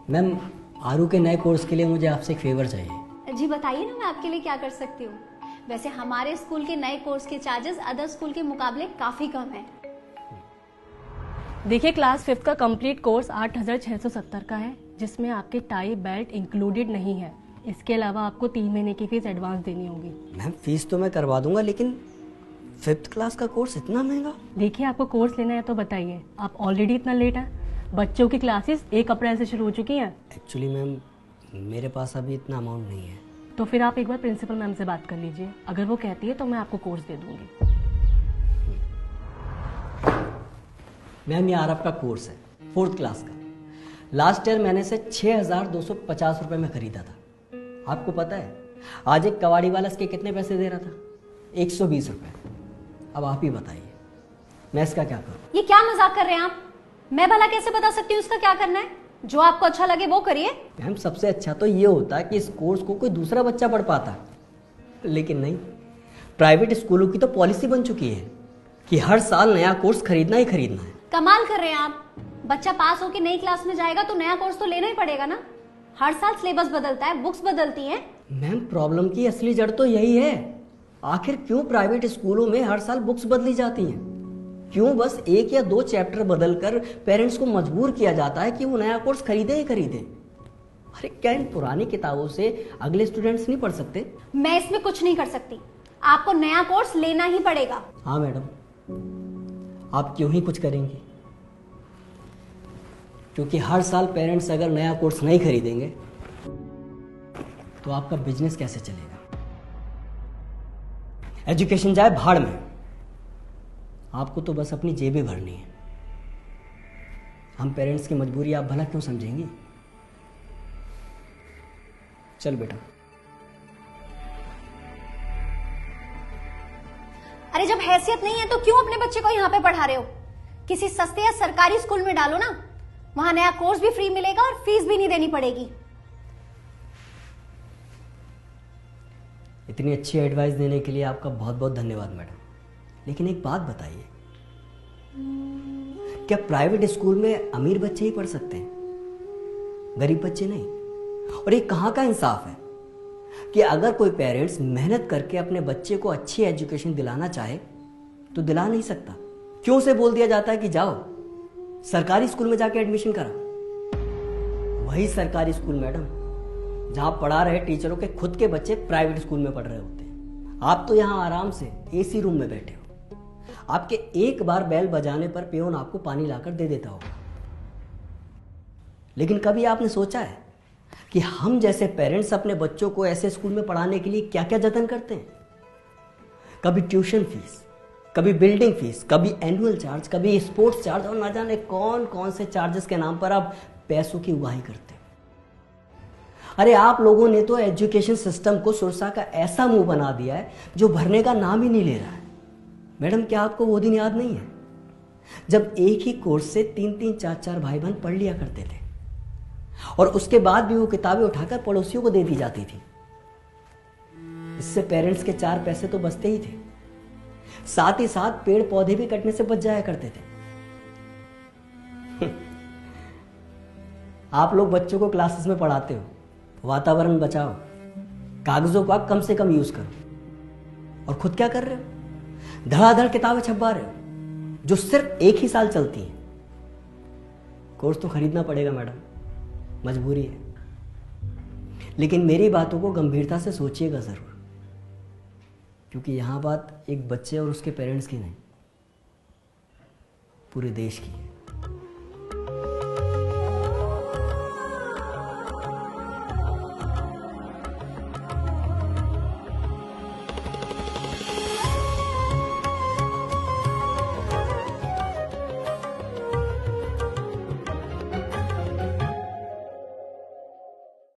Ma'am, आरू के नए course के लिए मुझे आपसे एक फेवर चाहिए। जी बताइए ना, मैं आपके लिए क्या कर सकती हूँ। वैसे हमारे स्कूल के नए कोर्स के चार्जेस अदर स्कूल के मुकाबले काफ़ी कम है। देखिए, क्लास 5 का कंप्लीट कोर्स 8,670 का है, जिसमें आपके टाई बेल्ट इंक्लूडेड नहीं है। इसके अलावा आपको 3 महीने की फीस एडवांस देनी होगी। मैम, फीस तो मैं करवा दूंगा, लेकिन 5th क्लास का कोर्स इतना महंगा? देखिए, आपको कोर्स लेना है तो बताइए। आप ऑलरेडी इतना लेट हैं। बच्चों की क्लासेस 1 अप्रैल से शुरू हो चुकी हैं। एक्चुअली मैम, मेरे पास अभी इतना अमाउंट नहीं है। तो फिर आप एक बार प्रिंसिपल मैम से बात कर लीजिए। अगर वो कहती है तो मैं आपको कोर्स दे दूंगी। मैम, ये आर आपका कोर्स है 4th क्लास का। लास्ट ईयर मैंने इसे 6,250 रुपये में खरीदा था। आपको पता है आज एक कबाड़ी वाला इसके कितने पैसे दे रहा था? 120 रुपये। अब आप ही बताइए, मैं इसका क्या करूं? ये क्या मजाक कर रहे हैं आप? मैं भला कैसे बता सकती हूँ इसका क्या करना है? जो आपको अच्छा लगे वो करिए। मैम, सबसे अच्छा तो ये होता कि इस कोर्स को कोई दूसरा बच्चा पढ़ पाता, लेकिन नहीं। प्राइवेट स्कूलों की तो पॉलिसी बन चुकी है कि हर साल नया कोर्स खरीदना ही खरीदना है। कमाल कर रहे हैं आप। बच्चा पास होकर नई क्लास में जाएगा तो नया कोर्स तो लेना ही पड़ेगा ना। हर साल सिलेबस बदलता है, बुक्स बदलती हैं। मैम, प्रॉब्लम की असली जड़ तो यही है। आखिर क्यों प्राइवेट स्कूलों में हर साल बुक्स बदली जाती हैं? क्यों बस 1 या 2 चैप्टर बदलकर पेरेंट्स को मजबूर किया जाता है कि वो नया कोर्स खरीदे ही खरीदे? अरे क्या इन पुरानी किताबों से अगले स्टूडेंट्स नहीं पढ़ सकते? मैं इसमें कुछ नहीं कर सकती। आपको नया कोर्स लेना ही पड़ेगा। हाँ मैडम, आप क्यों ही कुछ करेंगी? क्योंकि हर साल पेरेंट्स अगर नया कोर्स नहीं खरीदेंगे तो आपका बिजनेस कैसे चलेगा? एजुकेशन जाए भाड़ में, आपको तो बस अपनी जेबें भरनी है। हम पेरेंट्स की मजबूरी आप भला क्यों समझेंगी? चल बेटा। अरे जब हैसियत नहीं है तो क्यों अपने बच्चे को यहाँ पे पढ़ा रहे हो? किसी सस्ते या सरकारी स्कूल में डालो ना। वहां नया कोर्स भी फ्री मिलेगा और फीस भी नहीं देनी पड़ेगी। इतनी अच्छी एडवाइस देने के लिए आपका बहुत बहुत धन्यवाद मैडम। लेकिन एक बात बताइए, क्या प्राइवेट स्कूल में अमीर बच्चे ही पढ़ सकते हैं, गरीब बच्चे नहीं? और ये कहाँ का इंसाफ है कि अगर कोई पेरेंट्स मेहनत करके अपने बच्चे को अच्छी एजुकेशन दिलाना चाहे तो दिला नहीं सकता? क्यों से बोल दिया जाता है कि जाओ सरकारी स्कूल में जाके एडमिशन करा? वही सरकारी स्कूल मैडम जहां पढ़ा रहे टीचरों के खुद के बच्चे प्राइवेट स्कूल में पढ़ रहे होते हैं। आप तो यहां आराम से एसी रूम में बैठे हो। आपके एक बार बेल बजाने पर पियोन आपको पानी लाकर दे देता होगा। लेकिन कभी आपने सोचा है कि हम जैसे पेरेंट्स अपने बच्चों को ऐसे स्कूल में पढ़ाने के लिए क्या क्या जतन करते हैं? कभी ट्यूशन फीस, कभी बिल्डिंग फीस, कभी एनुअल चार्ज, कभी स्पोर्ट्स चार्ज, और ना जाने कौन कौन से चार्जेस के नाम पर आप पैसों की उगाही करते हो। अरे आप लोगों ने तो एजुकेशन सिस्टम को सुरसा का ऐसा मुंह बना दिया है जो भरने का नाम ही नहीं ले रहा है। मैडम, क्या आपको वो दिन याद नहीं है जब एक ही कोर्स से 3-3, 4-4 भाई बहन पढ़ लिया करते थे और उसके बाद भी वो किताबें उठाकर पड़ोसियों को दे दी जाती थी? इससे पेरेंट्स के 4 पैसे तो बचते ही थे, साथ ही साथ पेड़ पौधे भी कटने से बच जाया करते थे। आप लोग बच्चों को क्लासेस में पढ़ाते हो वातावरण बचाओ, कागजों का कम से कम यूज करो, और खुद क्या कर रहे हो? धड़ाधड़ किताबें छपवा रहे हो जो सिर्फ 1 ही साल चलती हैं। कोर्स तो खरीदना पड़ेगा मैडम, मजबूरी है। लेकिन मेरी बातों को गंभीरता से सोचिएगा जरूर, क्योंकि यहां बात एक बच्चे और उसके पेरेंट्स की नहीं, पूरे देश की है।